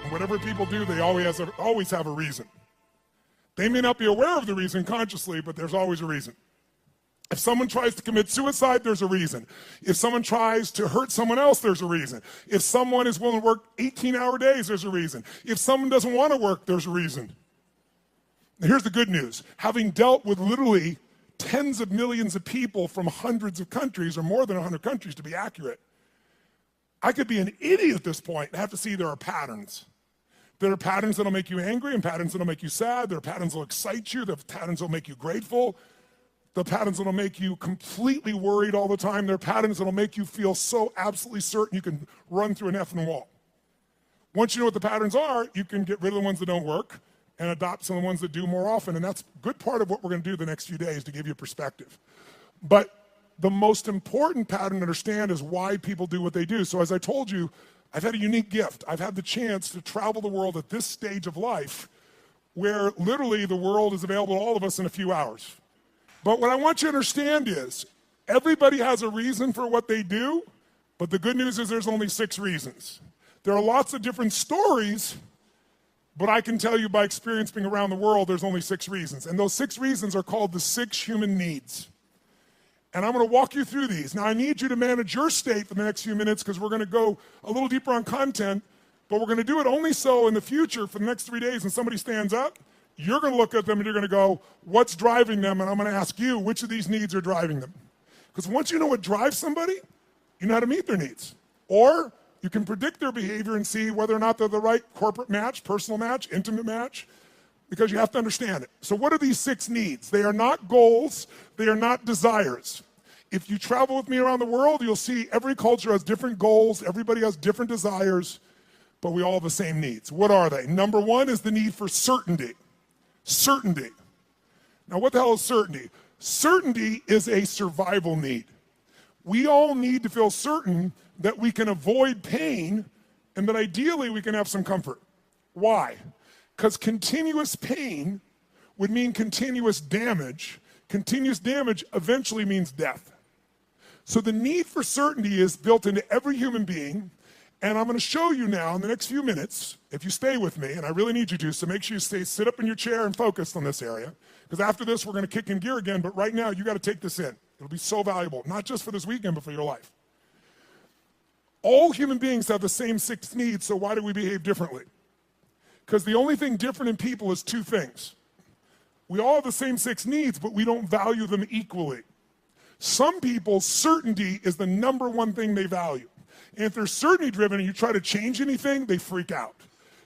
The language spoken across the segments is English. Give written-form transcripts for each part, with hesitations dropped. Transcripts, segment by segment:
And whatever people do, they always have a reason. They may not be aware of the reason consciously, but there's always a reason. If someone tries to commit suicide, there's a reason. If someone tries to hurt someone else, there's a reason. If someone is willing to work 18-hour days, there's a reason. If someone doesn't want to work, there's a reason. Now, here's the good news. Having dealt with literally tens of millions of people from hundreds of countries, or more than 100 countries to be accurate, I could be an idiot at this point and have to see there are patterns. There are patterns that'll make you angry and patterns that'll make you sad. There are patterns that'll excite you. There are patterns that'll make you grateful. There are patterns that'll make you completely worried all the time. There are patterns that'll make you feel so absolutely certain you can run through an effing wall. Once you know what the patterns are, you can get rid of the ones that don't work and adopt some of the ones that do more often. And that's a good part of what we're going to do the next few days to give you perspective. But the most important pattern to understand is why people do what they do. So as I told you, I've had a unique gift. I've had the chance to travel the world at this stage of life where literally the world is available to all of us in a few hours. But what I want you to understand is everybody has a reason for what they do, but the good news is there's only 6 reasons. There are lots of different stories, but I can tell you by experience being around the world, there's only 6 reasons. And those 6 reasons are called the 6 human needs. And I'm going to walk you through these. Now, I need you to manage your state for the next few minutes because we're going to go a little deeper on content, but we're going to do it only so in the future for the next 3 days when somebody stands up, you're going to look at them and you're going to go, what's driving them? And I'm going to ask you, which of these needs are driving them? Because once you know what drives somebody, you know how to meet their needs. Or you can predict their behavior and see whether or not they're the right corporate match, personal match, intimate match, because you have to understand it. So what are these 6 needs? They are not goals. They are not desires. If you travel with me around the world, you'll see every culture has different goals. Everybody has different desires, but we all have the same needs. What are they? Number 1 is the need for certainty. Certainty. Now, what the hell is certainty? Certainty is a survival need. We all need to feel certain that we can avoid pain and that ideally we can have some comfort. Why? Because continuous pain would mean continuous damage. Continuous damage eventually means death. So the need for certainty is built into every human being, and I'm going to show you now in the next few minutes, if you stay with me, and I really need you to, so make sure you sit up in your chair and focus on this area, because after this we're going to kick in gear again, but right now you got to take this in. It'll be so valuable, not just for this weekend, but for your life. All human beings have the same 6 needs, so why do we behave differently? Because the only thing different in people is 2 things. We all have the same 6 needs, but we don't value them equally. Some people, certainty is the number 1 thing they value. And if they're certainty driven and you try to change anything, they freak out.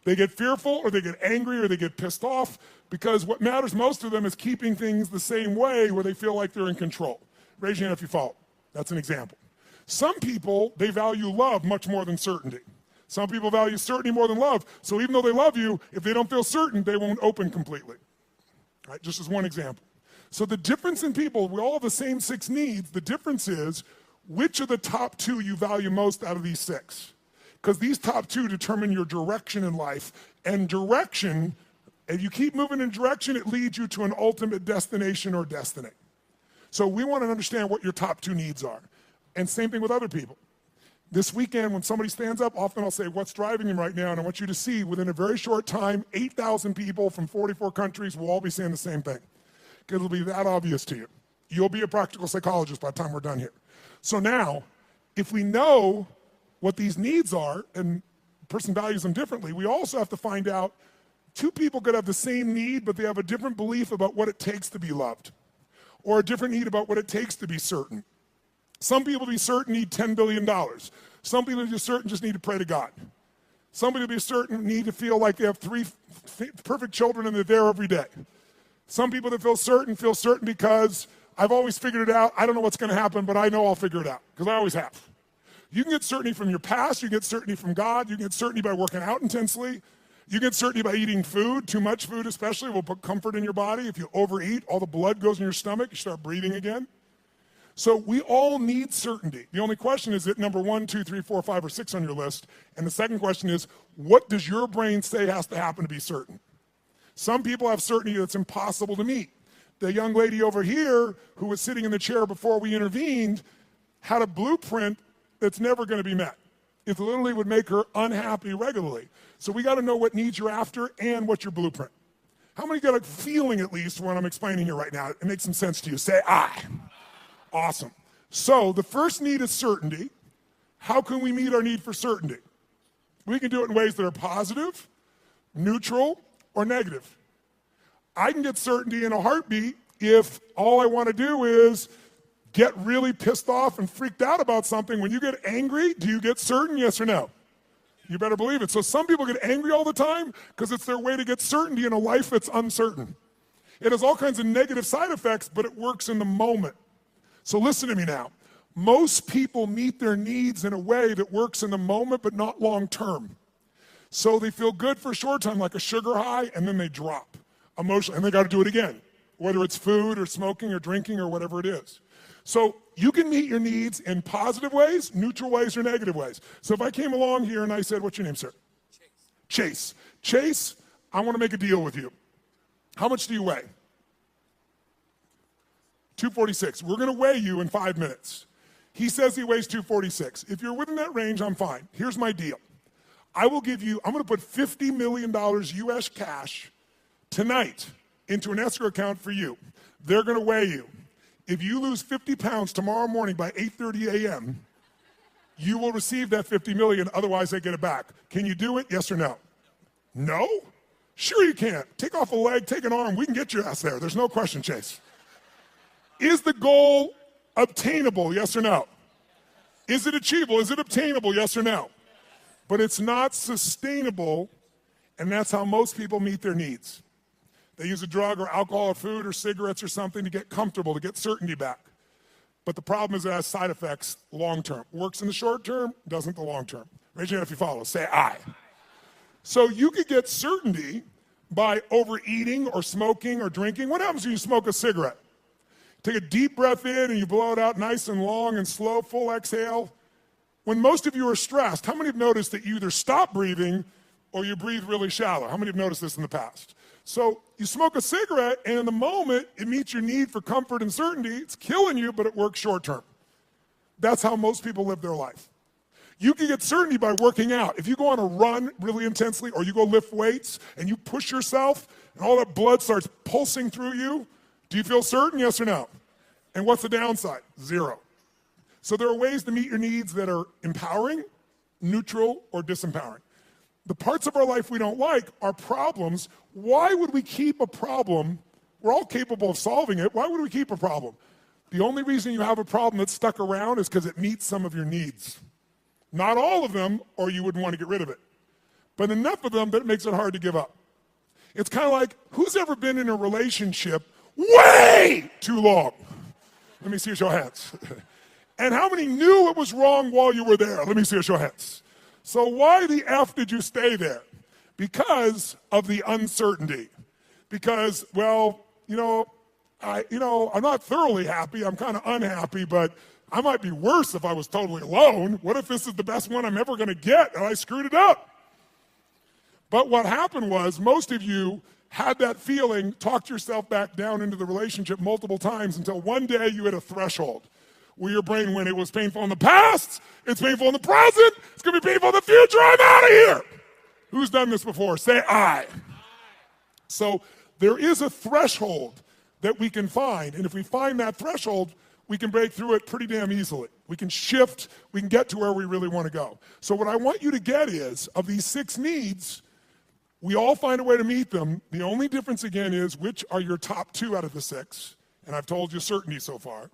They get fearful or they get angry or they get pissed off because what matters most to them is keeping things the same way where they feel like they're in control. Raise your hand if you follow. That's an example. Some people, they value love much more than certainty. Some people value certainty more than love. So even though they love you, if they don't feel certain, they won't open completely. All right, just as one example. So the difference in people, we all have the same 6 needs. The difference is which of the top 2 you value most out of these 6. Because these top 2 determine your direction in life. And direction, if you keep moving in direction, it leads you to an ultimate destination or destiny. So we want to understand what your top 2 needs are. And same thing with other people. This weekend, when somebody stands up, often I'll say, what's driving them right now? And I want you to see, within a very short time, 8,000 people from 44 countries will all be saying the same thing. Because it'll be that obvious to you. You'll be a practical psychologist by the time we're done here. So now, if we know what these needs are, and a person values them differently, we also have to find out 2 people could have the same need, but they have a different belief about what it takes to be loved. Or a different need about what it takes to be certain. Some people to be certain need $10 billion. Some people to be certain just need to pray to God. Some people to be certain need to feel like they have 3 perfect children and they're there every day. Some people that feel certain because I've always figured it out. I don't know what's going to happen, but I know I'll figure it out because I always have. You can get certainty from your past. You can get certainty from God. You can get certainty by working out intensely. You can get certainty by eating food. Too much food especially will put comfort in your body. If you overeat, all the blood goes in your stomach. You start breathing again. So we all need certainty. The only question is, number 1, 2, 3, 4, 5, or 6 on your list? And the second question is, what does your brain say has to happen to be certain? Some people have certainty that's impossible to meet. The young lady over here who was sitting in the chair before we intervened had a blueprint that's never going to be met. It literally would make her unhappy regularly. So we got to know what needs you're after and what's your blueprint. How many got a feeling at least when I'm explaining here right now? It makes some sense to you. Say I. Awesome. So the first need is certainty. How can we meet our need for certainty? We can do it in ways that are positive, neutral, or negative. I can get certainty in a heartbeat if all I want to do is get really pissed off and freaked out about something. When you get angry, do you get certain, yes or no? You better believe it. So some people get angry all the time because it's their way to get certainty in a life that's uncertain. It has all kinds of negative side effects, but it works in the moment. So listen to me now. Most people meet their needs in a way that works in the moment, but not long term. So they feel good for a short time, like a sugar high, and then they drop emotionally, and they got to do it again, whether it's food or smoking or drinking or whatever it is. So you can meet your needs in positive ways, neutral ways, or negative ways. So if I came along here and I said, what's your name, sir? Chase. Chase, I want to make a deal with you. How much do you weigh? 246. We're going to weigh you in 5 minutes. He says he weighs 246. If you're within that range, I'm fine. Here's my deal. I'm going to put $50 million US cash tonight into an escrow account for you. They're going to weigh you. If you lose 50 pounds tomorrow morning by 8:30 a.m., you will receive that 50 million, otherwise they get it back. Can you do it, yes or no? No? Sure you can. Take off a leg, take an arm, we can get your ass there. There's no question, Chase. Is the goal obtainable, yes or no? Is it achievable? Is it obtainable, yes or no? But it's not sustainable, and that's how most people meet their needs. They use a drug or alcohol or food or cigarettes or something to get comfortable, to get certainty back. But the problem is it has side effects long term. Works in the short term, doesn't the long term. Raise your hand if you follow. Say I. So you could get certainty by overeating or smoking or drinking. What happens when you smoke a cigarette? Take a deep breath in and you blow it out nice and long and slow, full exhale. When most of you are stressed, how many have noticed that you either stop breathing or you breathe really shallow? How many have noticed this in the past? So you smoke a cigarette, and in the moment, it meets your need for comfort and certainty. It's killing you, but it works short term. That's how most people live their life. You can get certainty by working out. If you go on a run really intensely, or you go lift weights, and you push yourself, and all that blood starts pulsing through you, do you feel certain, yes or no? And what's the downside? Zero. So there are ways to meet your needs that are empowering, neutral, or disempowering. The parts of our life we don't like are problems. Why would we keep a problem? We're all capable of solving it. Why would we keep a problem? The only reason you have a problem that's stuck around is because it meets some of your needs. Not all of them, or you wouldn't want to get rid of it. But enough of them that it makes it hard to give up. It's kind of like, who's ever been in a relationship way too long? Let me see your show of hands. And how many knew it was wrong while you were there? Let me see your show of hands. So why the F did you stay there? Because of the uncertainty. Because, well, I'm not thoroughly happy. I'm kind of unhappy, but I might be worse if I was totally alone. What if this is the best one I'm ever going to get and I screwed it up? But what happened was most of you had that feeling, talked yourself back down into the relationship multiple times until one day you hit a threshold where your brain went, it was painful in the past, it's painful in the present, it's going to be painful in the future, I'm out of here. Who's done this before? Say I. So there is a threshold that we can find, and if we find that threshold, we can break through it pretty damn easily. We can shift, we can get to where we really want to go. So what I want you to get is, of these 6 needs, we all find a way to meet them. The only difference, again, is which are your top 2 out of the 6, and I've told you certainty so far.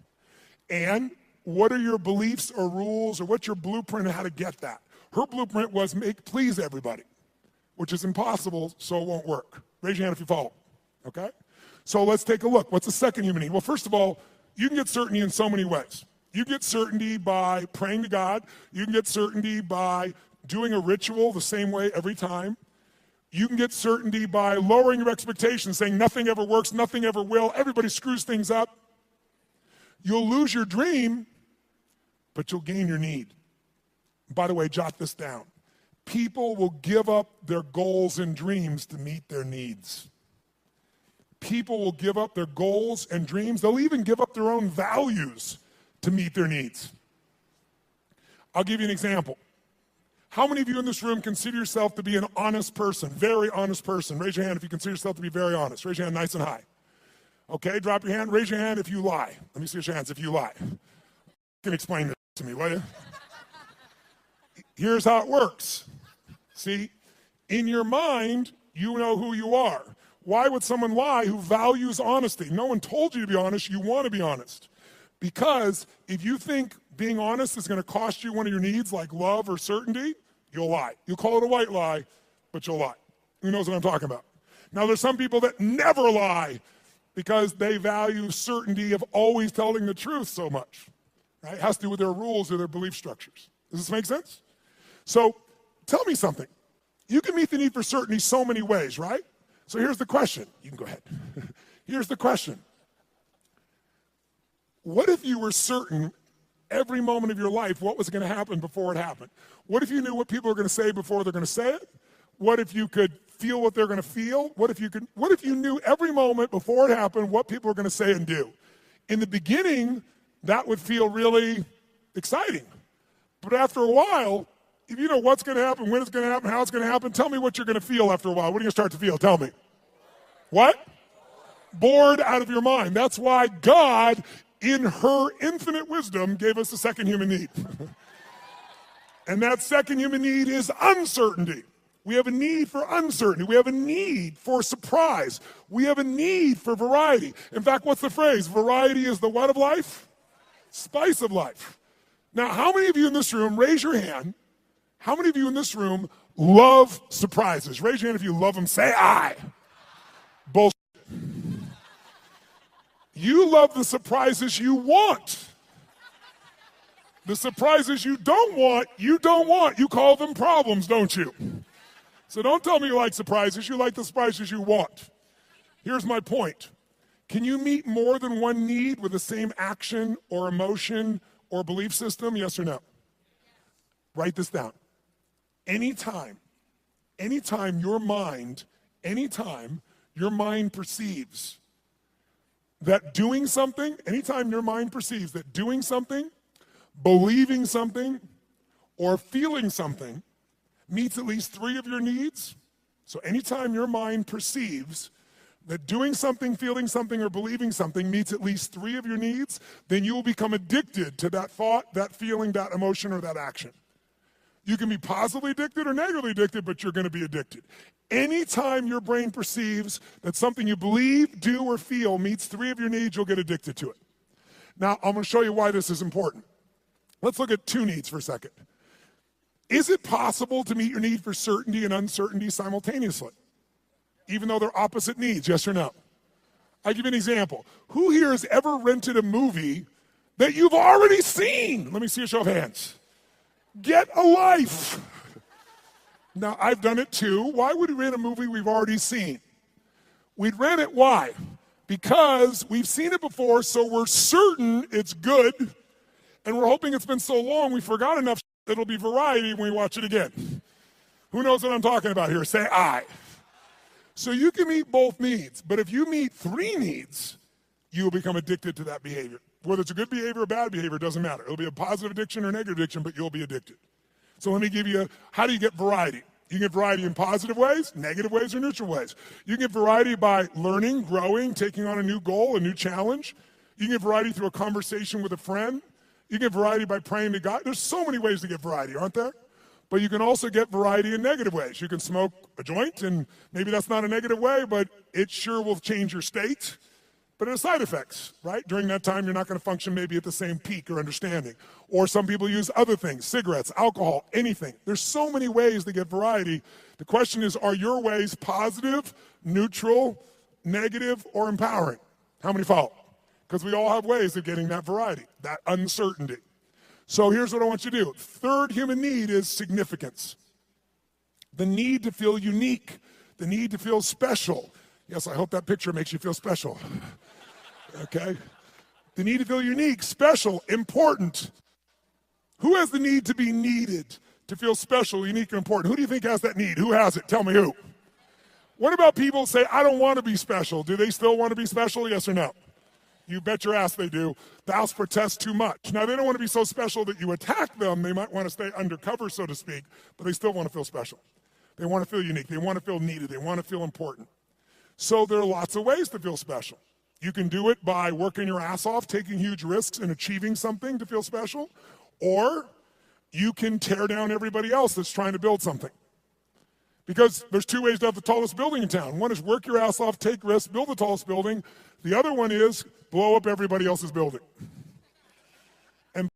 And what are your beliefs or rules, or what's your blueprint on how to get that? Her blueprint was please everybody, which is impossible, so it won't work. Raise your hand if you follow, okay? So let's take a look. What's the second human need? Well, first of all, you can get certainty in so many ways. You get certainty by praying to God. You can get certainty by doing a ritual the same way every time. You can get certainty by lowering your expectations, saying nothing ever works, nothing ever will, everybody screws things up. You'll lose your dream, but you'll gain your need. By the way, jot this down. People will give up their goals and dreams to meet their needs. People will give up their goals and dreams. They'll even give up their own values to meet their needs. I'll give you an example. How many of you in this room consider yourself to be an honest person, very honest person? Raise your hand if you consider yourself to be very honest. Raise your hand nice and high. Okay, drop your hand. Raise your hand if you lie. Let me see your hands if you lie. You can explain this to me, will you? Here's how it works. See, in your mind, you know who you are. Why would someone lie who values honesty? No one told you to be honest. You want to be honest. Because if you think being honest is going to cost you one of your needs like love or certainty, you'll lie. You'll call it a white lie, but you'll lie. Who knows what I'm talking about? Now, there's some people that never lie because they value certainty of always telling the truth so much. Right? It has to do with their rules or their belief structures. Does this make sense? So tell me something. You can meet the need for certainty so many ways, right? So here's the question. You can go ahead. Here's the question. What if you were certain every moment of your life what was going to happen before it happened? What if you knew what people are going to say before they're going to say it? What if you could feel what they're going to feel? What if you knew every moment before it happened what people are going to say and do? In the beginning, that would feel really exciting. But after a while, if you know what's going to happen, when it's going to happen, how it's going to happen, tell me what you're going to feel after a while. What are you going to start to feel? Tell me. What? Bored out of your mind. That's why God, in her infinite wisdom, gave us a second human need. And that second human need is uncertainty. We have a need for uncertainty. We have a need for surprise. We have a need for variety. In fact, what's the phrase? Variety is the what of life? Spice of life. Now, how many of you in this room, raise your hand, how many of you in this room love surprises? Raise your hand if you love them. Say I. Bullshit. You love the surprises you want. The surprises you don't want, you don't want. You call them problems, don't you? So don't tell me you like surprises. You like the surprises you want. Here's my point. Can you meet more than one need with the same action or emotion or belief system? Yes or no? Write this down. Anytime your mind perceives that doing something, anytime your mind perceives that doing something, believing something, or feeling something meets at least 3 of your needs, so anytime your mind perceives that doing something, feeling something, or believing something meets at least 3 of your needs, then you will become addicted to that thought, that feeling, that emotion, or that action. You can be positively addicted or negatively addicted, but you're going to be addicted. Anytime your brain perceives that something you believe, do, or feel meets 3 of your needs, you'll get addicted to it. Now, I'm going to show you why this is important. Let's look at 2 needs for a second. Is it possible to meet your need for certainty and uncertainty simultaneously, even though they're opposite needs? Yes or no? I'll give you an example. Who here has ever rented a movie that you've already seen? Let me see a show of hands. Get a life. Now, I've done it too. Why would we rent a movie we've already seen? We'd rent it, why? Because we've seen it before, so we're certain it's good, and we're hoping it's been so long we forgot enough it'll be variety when we watch it again. Who knows what I'm talking about here? Say I. So you can meet both needs, but if you meet 3 needs, you'll become addicted to that behavior. Whether it's a good behavior or bad behavior, doesn't matter. It'll be a positive addiction or negative addiction, but you'll be addicted. So let me give you how do you get variety? You can get variety in positive ways, negative ways, or neutral ways. You can get variety by learning, growing, taking on a new goal, a new challenge. You can get variety through a conversation with a friend. You can get variety by praying to God. There's so many ways to get variety, aren't there? But you can also get variety in negative ways. You can smoke a joint, and maybe that's not a negative way, but it sure will change your state. But it has side effects, right? During that time, you're not going to function maybe at the same peak or understanding. Or some people use other things, cigarettes, alcohol, anything. There's so many ways to get variety. The question is, are your ways positive, neutral, negative, or empowering? How many follow? Because we all have ways of getting that variety, that uncertainty. So here's what I want you to do. 3rd human need is significance. The need to feel unique, the need to feel special. Yes, I hope that picture makes you feel special. Okay? The need to feel unique, special, important. Who has the need to be needed, to feel special, unique, and important? Who do you think has that need? Who has it? Tell me who. What about people who say, I don't want to be special? Do they still want to be special? Yes or no? You bet your ass they do. Thous protest too much. Now, they don't want to be so special that you attack them. They might want to stay undercover, so to speak, but they still want to feel special. They want to feel unique. They want to feel needed. They want to feel important. So there are lots of ways to feel special. You can do it by working your ass off, taking huge risks, and achieving something to feel special, or you can tear down everybody else that's trying to build something. Because there's two ways to have the tallest building in town. One is work your ass off, take risks, build the tallest building. The other one is blow up everybody else's building. And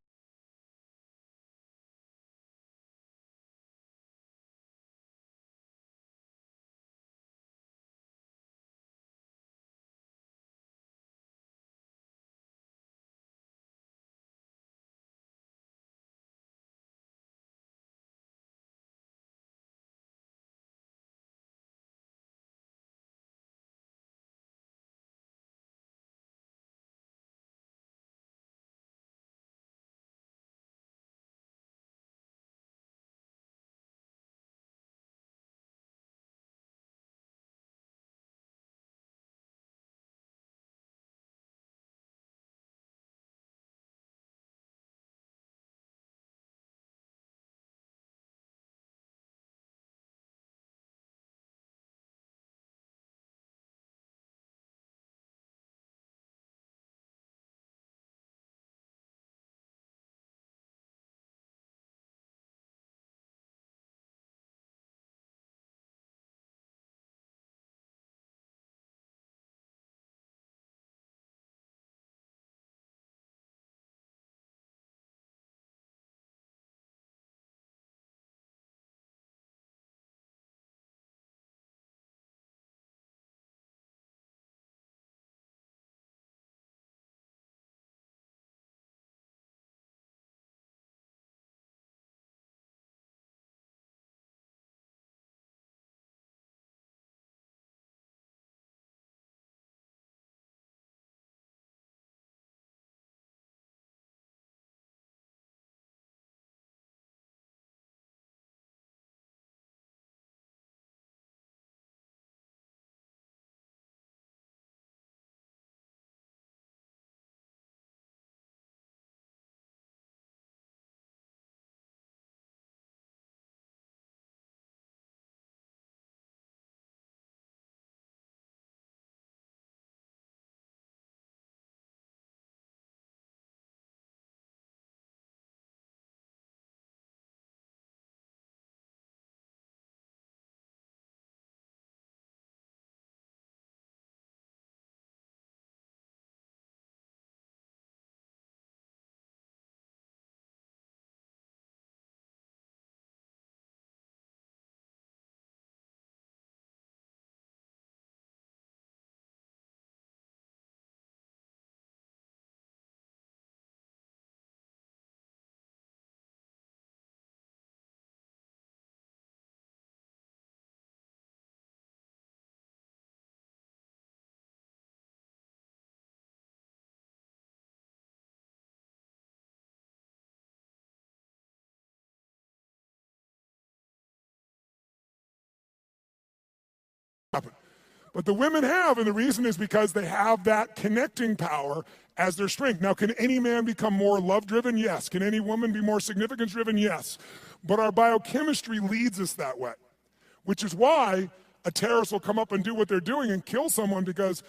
but the women have, and the reason is because they have that connecting power as their strength. Now, can any man become more love-driven? Yes. Can any woman be more significance-driven? Yes. But our biochemistry leads us that way, which is why a terrorist will come up and do what they're doing and kill someone, because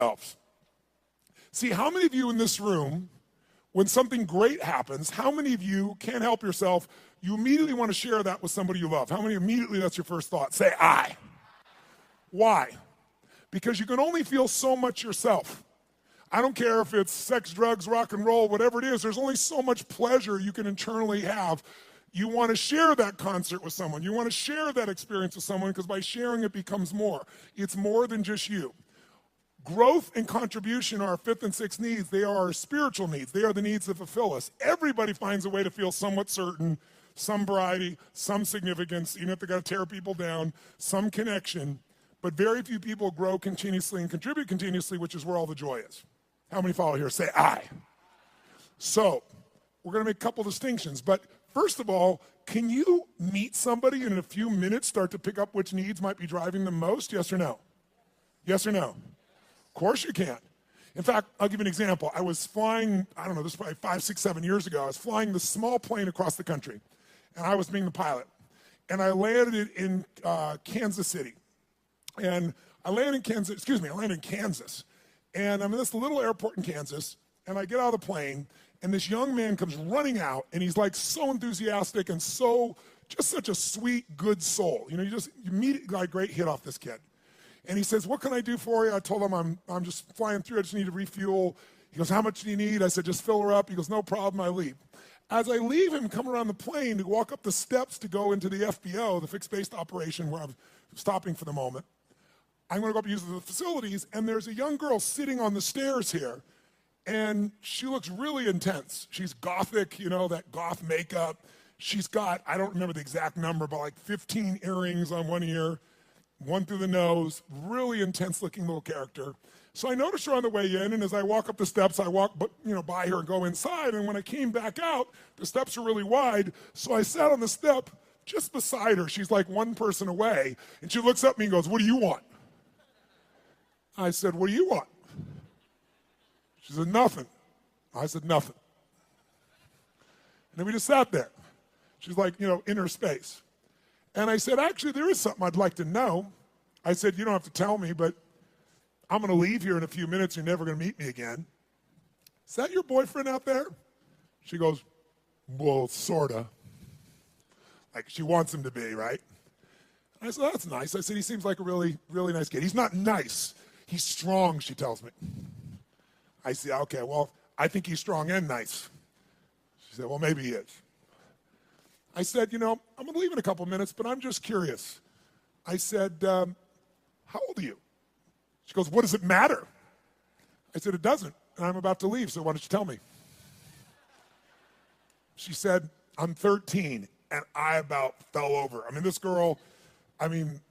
yourselves. See, how many of you in this room, when something great happens, how many of you can't help yourself, you immediately want to share that with somebody you love? How many immediately that's your first thought? Say, I. Why? Because you can only feel so much yourself. I don't care if it's sex, drugs, rock and roll, whatever it is, there's only so much pleasure you can internally have. You want to share that concert with someone. You want to share that experience with someone because by sharing it becomes more. It's more than just you. Growth and contribution are our fifth and sixth needs. They are our spiritual needs. They are the needs that fulfill us. Everybody finds a way to feel somewhat certain, some variety, some significance, even if they got to tear people down, some connection. But very few people grow continuously and contribute continuously, which is where all the joy is. How many follow here? Say I. So we're going to make a couple distinctions. But first of all, can you meet somebody and in a few minutes start to pick up which needs might be driving them most? Yes or no? Yes or no? Of course you can. In fact, I'll give you an example. I was flying, I don't know, this was probably 5, 6, 7 years ago. I was flying this small plane across the country, and I was being the pilot. And I landed in Kansas City. And I landed in Kansas. And I'm in this little airport in Kansas, and I get out of the plane, and this young man comes running out, and he's like so enthusiastic and so, just such a sweet, good soul. You know, you immediately got a great hit off this kid. And he says, what can I do for you? I told him I'm just flying through. I just need to refuel. He goes, how much do you need? I said, just fill her up. He goes, no problem. I leave. As I leave him, come around the plane to walk up the steps to go into the FBO, the fixed-based operation where I'm stopping for the moment, I'm going to go up and use the facilities, and there's a young girl sitting on the stairs here, and she looks really intense. She's gothic, you know, that goth makeup. She's got, I don't remember the exact number, but like 15 earrings on one ear, one through the nose, really intense-looking little character. So I noticed her on the way in, and as I walk up the steps, I walk by her and go inside, and when I came back out, the steps are really wide, so I sat on the step just beside her. She's like one person away, and she looks at me and goes, what do you want? I said, what do you want? She said, nothing. I said, nothing. And then we just sat there. She's like, inner space. And I said, actually, there is something I'd like to know. I said, you don't have to tell me, but I'm going to leave here in a few minutes. You're never going to meet me again. Is that your boyfriend out there? She goes, well, sort of. Like she wants him to be, right? And I said, that's nice. I said, he seems like a really, really nice kid. He's not nice. He's strong, she tells me. I said, okay, well, I think he's strong and nice. She said, well, maybe he is. I said, I'm going to leave in a couple minutes, but I'm just curious. I said, how old are you? She goes, what does it matter? I said, it doesn't, and I'm about to leave, so why don't you tell me? She said, I'm 13, and I about fell over. This girl,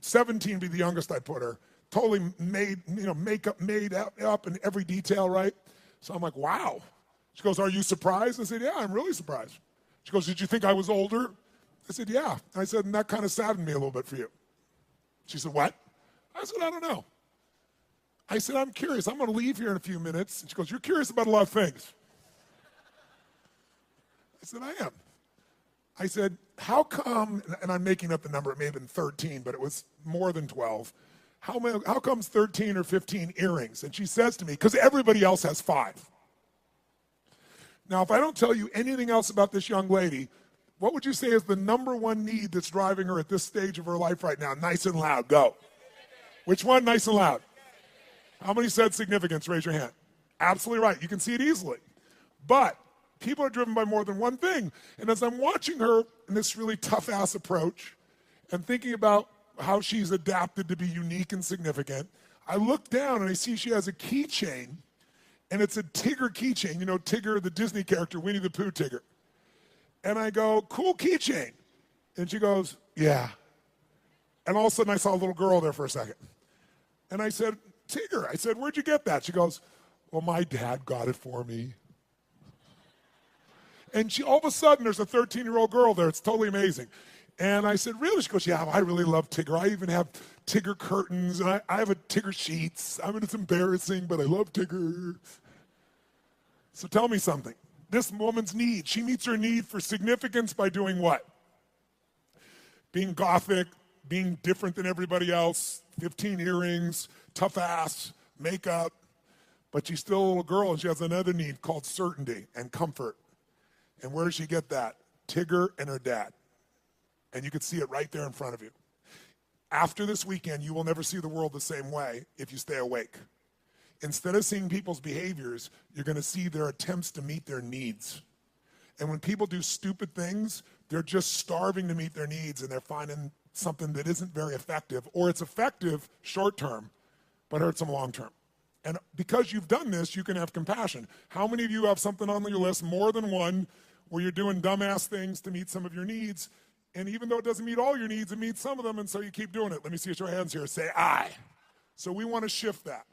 17 would be the youngest I put her. Totally made, makeup made up in every detail, right? So I'm like, wow. She goes, are you surprised? I said, yeah, I'm really surprised. She goes, did you think I was older? I said, yeah. I said, and that kind of saddened me a little bit for you. She said, what? I said, I don't know. I said, I'm curious. I'm going to leave here in a few minutes. And she goes, you're curious about a lot of things. I said, I am. I said, how come, and I'm making up the number, it may have been 13, but it was more than 12. How comes 13 or 15 earrings? And she says to me, because everybody else has 5. Now, if I don't tell you anything else about this young lady, what would you say is the number one need that's driving her at this stage of her life right now? Nice and loud, go. Which one, nice and loud? How many said significance? Raise your hand. Absolutely right. You can see it easily. But people are driven by more than one thing. And as I'm watching her in this really tough-ass approach and thinking about how she's adapted to be unique and significant, I look down and I see she has a keychain, and it's a Tigger keychain. You know Tigger, the Disney character, Winnie the Pooh Tigger. And I go, cool keychain. And she goes, yeah. And all of a sudden I saw a little girl there for a second. And I said, Tigger, I said, where'd you get that? She goes, well, my dad got it for me. And all of a sudden there's a 13-year-old girl there. It's totally amazing. And I said, really? She goes, yeah, I really love Tigger. I even have Tigger curtains, and I have a Tigger sheets. It's embarrassing, but I love Tigger. So tell me something. This woman's need, she meets her need for significance by doing what? Being gothic, being different than everybody else, 15 earrings, tough ass, makeup. But she's still a little girl, and she has another need called certainty and comfort. And where does she get that? Tigger and her dad. And you can see it right there in front of you. After this weekend, you will never see the world the same way if you stay awake. Instead of seeing people's behaviors, you're going to see their attempts to meet their needs. And when people do stupid things, they're just starving to meet their needs, and they're finding something that isn't very effective, or it's effective short term, but hurts them long term. And because you've done this, you can have compassion. How many of you have something on your list, more than one, where you're doing dumbass things to meet some of your needs, and even though it doesn't meet all your needs, it meets some of them, and so you keep doing it? Let me see your hands here. Say, I. So we want to shift that.